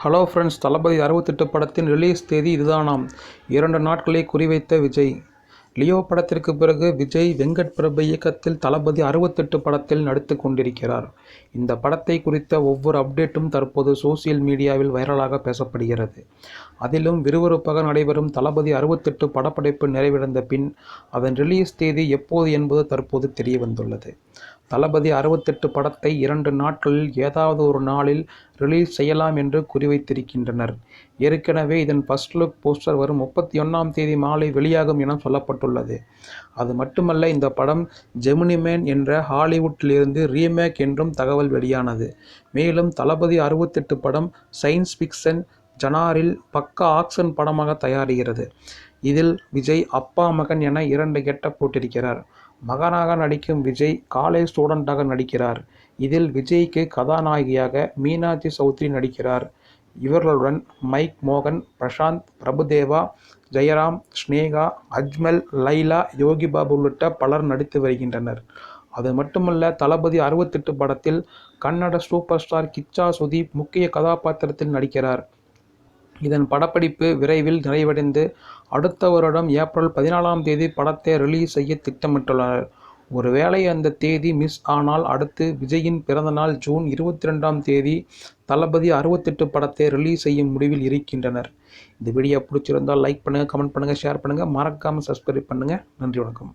Hello friends, தளபதி 68 படத்தின் release தேதி இதுதானாம். 2 நாட்களை குறிவைத்த விஜய். லியோ படத்திற்கு பிறகு விஜய் வெங்கட் பிரபு இயக்கத்தில் தளபதி 68 படத்தில் நடித்துக் கொண்டிருக்கிறார். இந்த படத்தை குறித்த ஒவ்வொரு அப்டேட்டும் தற்போது சோசியல் மீடியாவில் வைரலாக பேசப்படுகிறது. அதிலும் விறுவிறுப்பாக நடைபெறும் தளபதி 68 படப்பிடிப்பு நிறைவடைந்த பின் அதன் ரிலீஸ் தேதி எப்போது என்பது தற்போது தெரியவந்துள்ளது. தளபதி 68 படத்தை 2 நாட்களில் ஏதாவது ஒரு நாளில் ரிலீஸ் செய்யலாம் என்று குறிவைத்திருக்கின்றனர். ஏற்கனவே இதன் ஃபர்ஸ்ட் லுக் போஸ்டர் வரும் 31ஆம் தேதி மாலை வெளியாகும் என சொல்லப்பட்டுள்ளது. அது மட்டுமல்ல, இந்த படம் ஜெமினி மேன் என்ற ஹாலிவுட்டிலிருந்து ரீமேக் என்றும் தகவல் வெளியானது. மேலும் தளபதி 68 படம் சயின்ஸ் ஃபிக்ஷன் ஜனாரில் பக்கா ஆக்ஷன் படமாக தயாராகிறது. இதில் விஜய் அப்பா மகன் என 2 கெட்டப் போட்டிருக்கிறார். மகனாக நடிக்கும் விஜய் காலேஜ் ஸ்டூடெண்டாக நடிக்கிறார். இதில் விஜய்க்கு கதாநாயகியாக மீனாட்சி சௌத்ரி நடிக்கிறார். இவர்களுடன் மைக் மோகன், பிரசாந்த், பிரபுதேவா, ஜெயராம், ஸ்னேகா, அஜ்மல், லைலா, யோகிபாபு உள்ளிட்ட பலர் நடித்து வருகின்றனர். அது மட்டுமல்ல, தளபதி 68 படத்தில் கன்னட சூப்பர் ஸ்டார் கிச்சா சுதீப் முக்கிய கதாபாத்திரத்தில் நடிக்கிறார். இதன் படப்பிடிப்பு விரைவில் நிறைவடைந்து அடுத்த வருடம் ஏப்ரல் 14ஆம் தேதி படத்தை ரிலீஸ் செய்ய திட்டமிட்டுள்ளனர். ஒருவேளை அந்த தேதி மிஸ் ஆனால் அடுத்து விஜயின் பிறந்தநாள் ஜூன் 22ஆம் தேதி தளபதி 68 படத்தை ரிலீஸ் செய்யும் முடிவில் இருக்கின்றனர். இந்த வீடியோ பிடிச்சிருந்தால் லைக் பண்ணுங்கள், கமெண்ட் பண்ணுங்கள், ஷேர் பண்ணுங்கள், மறக்காமல் சப்ஸ்கிரைப் பண்ணுங்கள். நன்றி, வணக்கம்.